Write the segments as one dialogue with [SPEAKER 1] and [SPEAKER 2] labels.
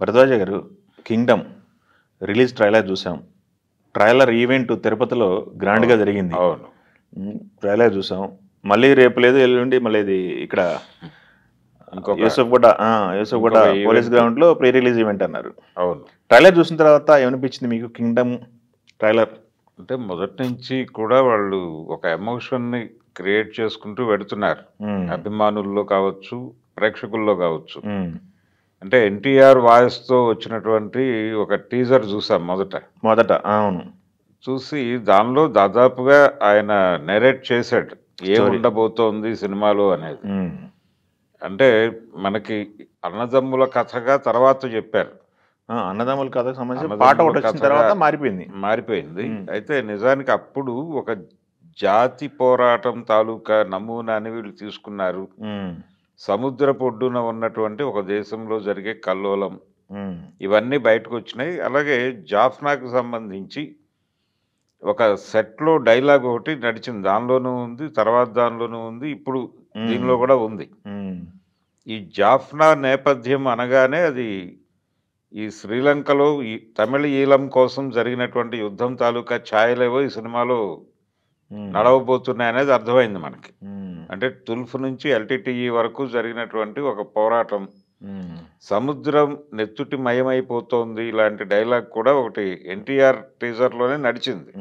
[SPEAKER 1] భరద్వాజ గారు 'Kingdom' release trailer చూసాం. Trailer event తిరుపతిలో గ్రాండ్‌గా జరిగింది.
[SPEAKER 2] అవును.
[SPEAKER 1] ట్రైలర్ చూసాం. మళ్ళీ రేపు లేదు ఎల్లుండి మళ్ళీ ఇది ఇక్కడ
[SPEAKER 2] ఇంకొక
[SPEAKER 1] యూసఫ్‌గూడ యూసఫ్‌గూడ
[SPEAKER 2] ఇంకొక
[SPEAKER 1] పోలీస్
[SPEAKER 2] ఈవెంట్.
[SPEAKER 1] గ్రౌండ్‌లో ప్రీ రిలీజ్ ఈవెంట్ అన్నారు.
[SPEAKER 2] అవును.
[SPEAKER 1] ట్రైలర్ చూసిన తర్వాత ఏమనిపించింది మీకు 'కింగ్డమ్' ట్రైలర్?
[SPEAKER 2] అంటే మొదటి నుంచి కూడా వాళ్ళు ఒక ఎమోషన్‌ని క్రియేట్ చేసుకుంటూ వెడుతున్నారు. అభిమానుల్లో కావచ్చు, ప్రేక్షకుల్లో కావచ్చు. అంటే ఎన్టీఆర్ వాయిస్‌తో వచ్చినటువంటి ఒక టీజర్ చూసాం మొదట.
[SPEAKER 1] అవును.
[SPEAKER 2] చూసి దానిలో దాదాపుగా ఆయన నరేట్ చేశాడు.
[SPEAKER 1] స్టోరీ.
[SPEAKER 2] ఏముండబోతోంది సినిమాలో అనేది. అంటే మనకి అన్నదమ్ముల కథగా తర్వాత చెప్పారు.
[SPEAKER 1] అన్నదమ్ముల కథకు సంబంధించి
[SPEAKER 2] అన్నదమ్ముల
[SPEAKER 1] పాట ఒకటి వచ్చిన
[SPEAKER 2] కథగా
[SPEAKER 1] తర్వాత మారిపోయింది.
[SPEAKER 2] మారిపోయింది. అయితే నిజానికి అప్పుడు ఒక జాతి పోరాటం తాలూకా నమూనాని వీళ్ళు తీసుకున్నారు. సముద్రపు ఒడ్డున ఉన్నటువంటి ఒక దేశంలో జరిగే కల్లోలం ఇవన్నీ బయటకొచ్చినాయి. అలాగే జాఫ్నాకు సంబంధించి ఒక సెట్‌లో డైలాగ్ ఒకటి నడిచింది. దానిలోనూ ఉంది, తర్వాత దానిలోనూ ఉంది, ఇప్పుడు దీనిలో కూడా ఉంది. ఈ జాఫ్నా నేపథ్యం అనగానే అది ఈ శ్రీలంకలో ఈ తమిళ ఈలం కోసం జరిగినటువంటి యుద్ధం తాలూకా ఛాయలేవో ఈ సినిమాలో నడవబోతున్నాయనేది అర్థమైంది మనకి. అంటే తుల్ఫ్ నుంచి ఎల్టీటీఈ వరకు జరిగినటువంటి ఒక పోరాటం. సముద్రం నెత్తుటి మయమైపోతోంది ఇలాంటి డైలాగ్ కూడా ఒకటి ఎన్టీఆర్ టీజర్‌లోనే నడిచింది.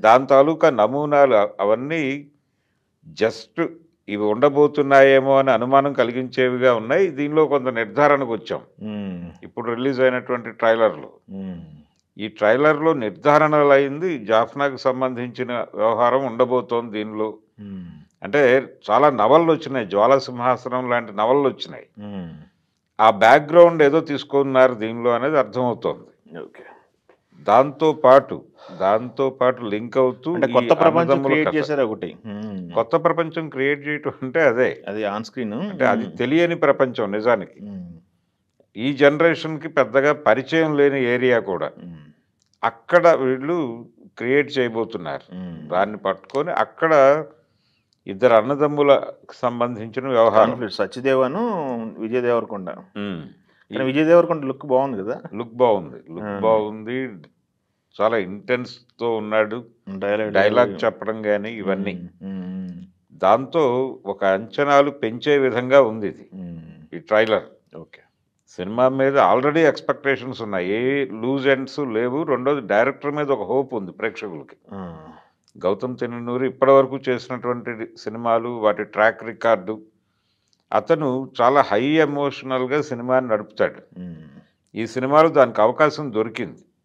[SPEAKER 2] దాని తాలూకా నమూనాలు అవన్నీ జస్ట్ ఇవి ఉండబోతున్నాయేమో అని అనుమానం కలిగించేవిగా ఉన్నాయి. దీనిలో కొంత నిర్ధారణకు వచ్చాం. ఇప్పుడు రిలీజ్ అయినటువంటి ట్రైలర్‌లో. ఈ ట్రైలర్‌లో నిర్ధారణలైంది జాఫ్నాకు సంబంధించిన వ్యవహారం ఉండబోతోంది దీనిలో. అంటే చాలా నవలలొచ్చినాయి. 'జ్వాలాసింహాసనం' లాంటి నవలలొచ్చినాయి. ఆ బ్యాక్‌గ్రౌండ్ ఏదో తీసుకున్నారు దీనిలో అనేది అర్థమవుతోంది.
[SPEAKER 1] ఓకే.
[SPEAKER 2] దాంతో పాటు లింక్ అవుతూ
[SPEAKER 1] అంటే
[SPEAKER 2] ఈ
[SPEAKER 1] కొత్త ప్రపంచం
[SPEAKER 2] అన్నదమ్ముల
[SPEAKER 1] క్రియేట్
[SPEAKER 2] కథ.
[SPEAKER 1] చేశారు ఒకటి.
[SPEAKER 2] కొత్త ప్రపంచం క్రియేట్ చేయటం అంటే అదే.
[SPEAKER 1] అది ఆన్ స్క్రీన్.
[SPEAKER 2] అంటే అది తెలియని ప్రపంచం నిజానికి. ఈ జనరేషన్‌కి పెద్దగా పరిచయం లేని ఏరియా కూడా. అక్కడ వీళ్ళు క్రియేట్ చేయబోతున్నారు. దాన్ని పట్టుకొని అక్కడ ఇద్దరు అన్నదమ్ములకు సంబంధించిన వ్యవహారం.
[SPEAKER 1] సత్యదేవను విజయ్ దేవరకొండ. కానీ విజయ్ దేవరకొండ లుక్ బాగుంది కదా.
[SPEAKER 2] లుక్ బాగుంది. చాలా ఇంటెన్స్‌తో ఉన్నాడు. డైలాగ్ చెప్పడం గాని ఇవన్నీ. దాంతో ఒక అంచనాలు పెంచే విధంగా ఉంది ఇది. ఈ ట్రైలర్.
[SPEAKER 1] ఓకే.
[SPEAKER 2] సినిమా మీద ఆల్రెడీ ఎక్స్‌పెక్టేషన్స్ ఉన్నాయి. ఏ లూజ్ ఎండ్స్ లేవు. రెండోది డైరెక్టర్ మీద ఒక హోప్ ఉంది ప్రేక్షకులకి. గౌతమ్ తిన్ననూరి ఇప్పటివరకు చేసినటువంటి సినిమాలు వాటి ట్రాక్ రికార్డు, అతను చాలా హై ఎమోషనల్‌గా సినిమాని నడుపుతాడు. ఈ సినిమాలో దానికి అవకాశం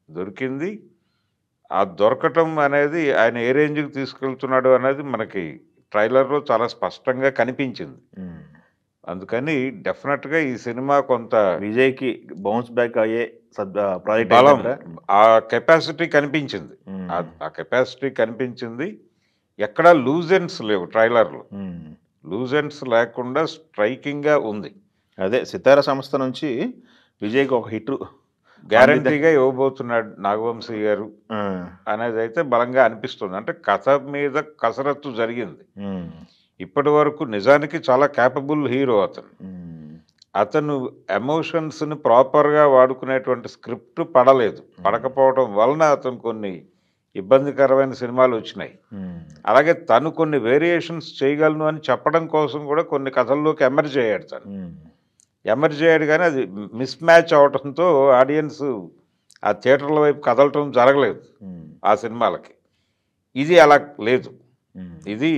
[SPEAKER 2] దొరికింది. ఆ దొరకటం అనేది ఆయన ఏ రేంజ్‌కి తీసుకెళ్తున్నాడు అనేది మనకి ట్రైలర్‌లో చాలా స్పష్టంగా కనిపించింది. అందుకని డెఫినెట్‌గా ఈ సినిమా కొంత
[SPEAKER 1] విజయ్‌కి బౌన్స్ బ్యాక్ అయ్యే ప్రాజెక్ట్
[SPEAKER 2] బలం,
[SPEAKER 1] అయిందంటారా?
[SPEAKER 2] ఆ కెపాసిటీ కనిపించింది. ఆ కెపాసిటీ కనిపించింది. ఎక్కడా లూజ్ ఎండ్స్ లేవు ట్రైలర్‌లో. లూజ్ ఎండ్స్ లేకుండా స్ట్రైకింగ్‌గా ఉంది.
[SPEAKER 1] అదే సితార సంస్థ నుంచి విజయ్‌కి ఒక హిట్
[SPEAKER 2] గ్యారంటీగా ఇవ్వబోతున్నాడు నాగవంశీ గారు అనేది అయితే బలంగా అనిపిస్తుంది. అంటే కథ మీద కసరత్తు జరిగింది. ఇప్పటి వరకు నిజానికి చాలా క్యాపబుల్ హీరో అతను. అతను ఎమోషన్స్‌ని ప్రాపర్‌గా వాడుకునేటువంటి స్క్రిప్ట్ పడకపోవడం వలన అతను కొన్ని ఇబ్బందికరమైన సినిమాలు వచ్చినాయి. అలాగే తను కొన్ని వేరియేషన్స్ చేయగలను అని చెప్పడం కోసం కూడా కొన్ని కథల్లోకి ఎమర్జ్ అయ్యాడు కానీ అది మిస్ మ్యాచ్ అవడంతో ఆడియన్స్ ఆ థియేటర్ల వైపు కదలటం జరగలేదు ఆ సినిమాలకి. ఇది అలా లేదు. ఇది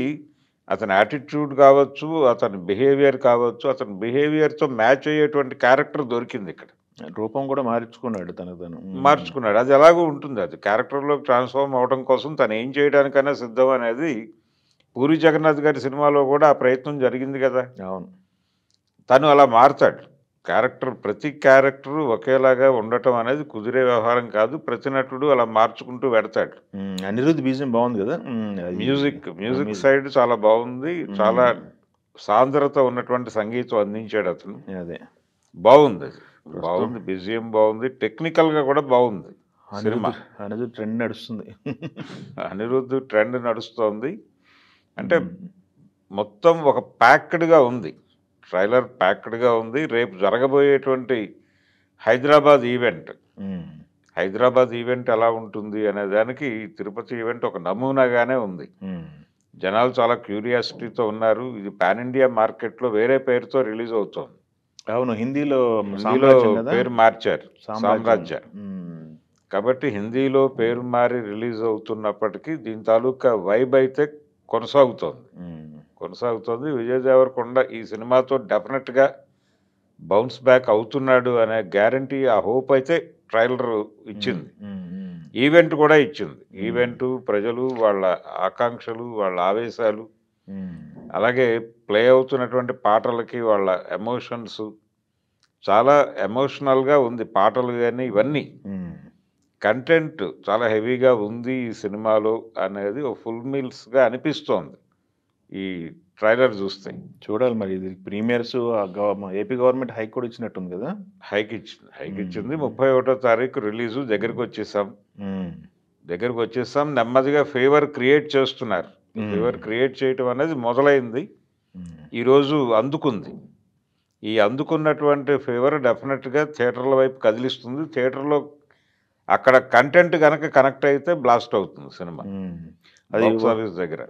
[SPEAKER 2] అతని యాటిట్యూడ్ కావచ్చు, అతని బిహేవియర్ కావచ్చు, అతని బిహేవియర్తో మ్యాచ్ అయ్యేటువంటి క్యారెక్టర్ దొరికింది ఇక్కడ.
[SPEAKER 1] రూపం కూడా మార్చుకున్నాడు తను.
[SPEAKER 2] మార్చుకున్నాడు. అది ఎలాగో ఉంటుంది. అది క్యారెక్టర్లోకి ట్రాన్స్ఫార్మ్ అవడం కోసం తను ఏం చేయడానికైనా సిద్ధం అనేది పూరి జగన్నాథ్ గారి సినిమాలో కూడా ఆ ప్రయత్నం జరిగింది కదా.
[SPEAKER 1] అవును.
[SPEAKER 2] తను అలా మారుతాడు. ప్రతి క్యారెక్టరు ఒకేలాగా ఉండటం అనేది కుదిరే వ్యవహారం కాదు. ప్రతి నటుడు అలా మార్చుకుంటూ వెడతాడు.
[SPEAKER 1] అనిరుద్ధ్ బీజం బాగుంది కదా.
[SPEAKER 2] మ్యూజిక్ సైడ్ చాలా బాగుంది. చాలా సాంద్రత ఉన్నటువంటి సంగీతం అందించాడు అతను.
[SPEAKER 1] అదే
[SPEAKER 2] బాగుంది. బిజిఎం బాగుంది. టెక్నికల్‌గా కూడా బాగుంది సినిమా. అనిరుద్ధ్ ట్రెండ్ నడుస్తోంది. అంటే మొత్తం ఒక ప్యాక్డ్‌గా ఉంది. ట్రైలర్ ప్యాక్డ్‌గా ఉంది. రేపు జరగబోయేటువంటి హైదరాబాద్ ఈవెంట్.
[SPEAKER 1] మ్మ్.
[SPEAKER 2] హైదరాబాద్ ఈవెంట్ ఎలా ఉంటుంది అనే దానికి తిరుపతి ఈవెంట్ ఒక నమూనాగానే ఉంది.
[SPEAKER 1] మ్మ్.
[SPEAKER 2] జనాలు చాలా క్యూరియాసిటీతో ఉన్నారు. ఇది పాన్ ఇండియా మార్కెట్లో వేరే పేరుతో రిలీజ్ అవుతోంది.
[SPEAKER 1] అవును, హిందీలో
[SPEAKER 2] హిందీలో
[SPEAKER 1] సామ్రాజ్యం కదా.
[SPEAKER 2] పేరు మార్చారు,
[SPEAKER 1] సామ్రాజ్యం.
[SPEAKER 2] సామ్రాజ్య.
[SPEAKER 1] మ్మ్.
[SPEAKER 2] కాబట్టి హిందీలో పేరు మారి రిలీజ్ అవుతున్నప్పటికీ దీని తాలూకా వైబ్ అయితే కొనసాగుతోంది.
[SPEAKER 1] మ్మ్.
[SPEAKER 2] కొనసాగుతోంది. విజయ్ దేవరకొండ ఈ సినిమాతో డెఫినెట్గా బౌన్స్ బ్యాక్ అవుతున్నాడు అనే గ్యారంటీ, ఆ హోప్ అయితే ట్రైలర్ ఇచ్చింది.
[SPEAKER 1] మ్మ్. మ్మ్.
[SPEAKER 2] ఈవెంట్ కూడా ఇచ్చింది. ఈవెంట్, ప్రజలు, వాళ్ళ ఆకాంక్షలు, వాళ్ళ ఆవేశాలు,
[SPEAKER 1] మ్మ్.
[SPEAKER 2] అలాగే ప్లే అవుతున్నటువంటి పాటలకి వాళ్ళ ఎమోషన్స్, చాలా ఎమోషనల్గా ఉంది పాటలు కానీ ఇవన్నీ.
[SPEAKER 1] మ్మ్.
[SPEAKER 2] కంటెంట్ చాలా హెవీగా ఉంది ఈ సినిమాలో అనేది ఒక ఫుల్ మీల్స్గా అనిపిస్తోంది ఈ ట్రైలర్ చూస్తే.
[SPEAKER 1] చూడాలి మరి. ఇది ప్రీమియర్స్ ఏపీ గవర్నమెంట్ హైక్ కూడా ఇచ్చినట్టుంది కదా.
[SPEAKER 2] హైక్ ఇచ్చింది. 31వ తారీఖు రిలీజు. దగ్గరికి వచ్చేసాం. నెమ్మదిగా ఫేవర్ క్రియేట్ చేస్తున్నారు. ఫేవర్ క్రియేట్ చేయటం అనేది మొదలైంది, ఈరోజు అందుకుంది. ఈ అందుకున్నటువంటి ఫేవర్ డెఫినెట్గా థియేటర్ల వైపు కదిలిస్తుంది. థియేటర్లో అక్కడ కంటెంట్ కనుక కనెక్ట్ అయితే బ్లాస్ట్ అవుతుంది సినిమా బాక్స్ ఆఫీస్ దగ్గర.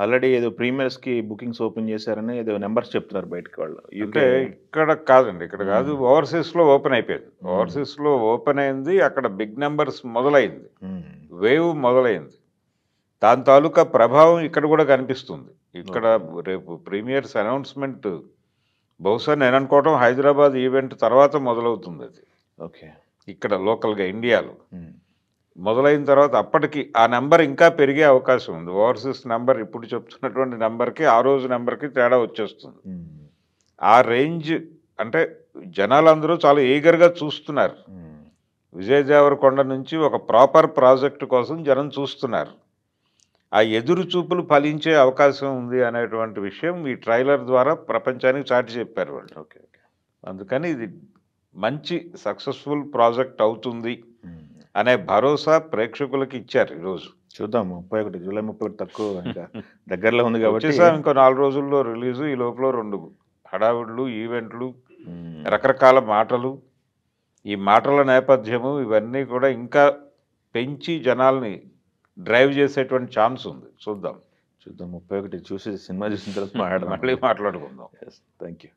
[SPEAKER 1] ఆల్రెడీ ఏదో ప్రీమియర్స్ కి బుకింగ్స్ ఓపెన్ చేశారని ఏదో నెంబర్స్ చెప్తున్నారు బయటకి వాళ్ళు.
[SPEAKER 2] అంటే ఇక్కడ కాదండి, ఇక్కడ కాదు, ఓవర్సీస్లో ఓపెన్ అయిపోయింది. ఓవర్సీస్లో ఓపెన్ అయింది, అక్కడ బిగ్ నెంబర్స్ మొదలైంది, వేవ్ మొదలైంది. దాని తాలూకా ప్రభావం ఇక్కడ కూడా కనిపిస్తుంది. ఇక్కడ రేపు ప్రీమియర్స్ అనౌన్స్మెంట్ బహుశా నేను అనుకోవటం హైదరాబాద్ ఈవెంట్ తర్వాత మొదలవుతుంది అది.
[SPEAKER 1] ఓకే,
[SPEAKER 2] ఇక్కడ లోకల్గా ఇండియాలో మొదలైన తర్వాత అప్పటికి ఆ నెంబర్ ఇంకా పెరిగే అవకాశం ఉంది. ఓవర్సీస్ నెంబర్ ఇప్పుడు చెప్తున్నటువంటి నెంబర్కి ఆ రోజు నెంబర్కి తేడా వచ్చేస్తుంది. ఆ రేంజ్ అంటే జనాలందరూ చాలా ఈగర్గా చూస్తున్నారు. విజయ్ దేవరకొండ నుంచి ఒక ప్రాపర్ ప్రాజెక్ట్ కోసం జనం చూస్తున్నారు. ఆ ఎదురు చూపులు ఫలించే అవకాశం ఉంది అనేటువంటి విషయం ఈ ట్రైలర్ ద్వారా ప్రపంచానికి చాటి చెప్పారు వాళ్ళు.
[SPEAKER 1] ఓకే.
[SPEAKER 2] అందుకని ఇది మంచి సక్సెస్ఫుల్ ప్రాజెక్ట్ అవుతుంది అనే భరోసా ప్రేక్షకులకి ఇచ్చారు ఈరోజు.
[SPEAKER 1] చూద్దాం. 31 జూలై 31 తక్కువ ఇంకా దగ్గరలో ఉంది కాబట్టి
[SPEAKER 2] ఇంకో 4 రోజుల్లో రిలీజు. ఈ లోపల 2 హడావుడ్లు, ఈవెంట్లు, రకరకాల మాటలు, ఈ మాటల నేపథ్యము ఇవన్నీ కూడా ఇంకా పెంచి జనాల్ని డ్రైవ్ చేసేటువంటి ఛాన్స్ ఉంది. చూద్దాం.
[SPEAKER 1] 31 చూసి సినిమా చూసిన తర్వాత
[SPEAKER 2] మళ్ళీ మాట్లాడుకుందాం.
[SPEAKER 1] Thank you.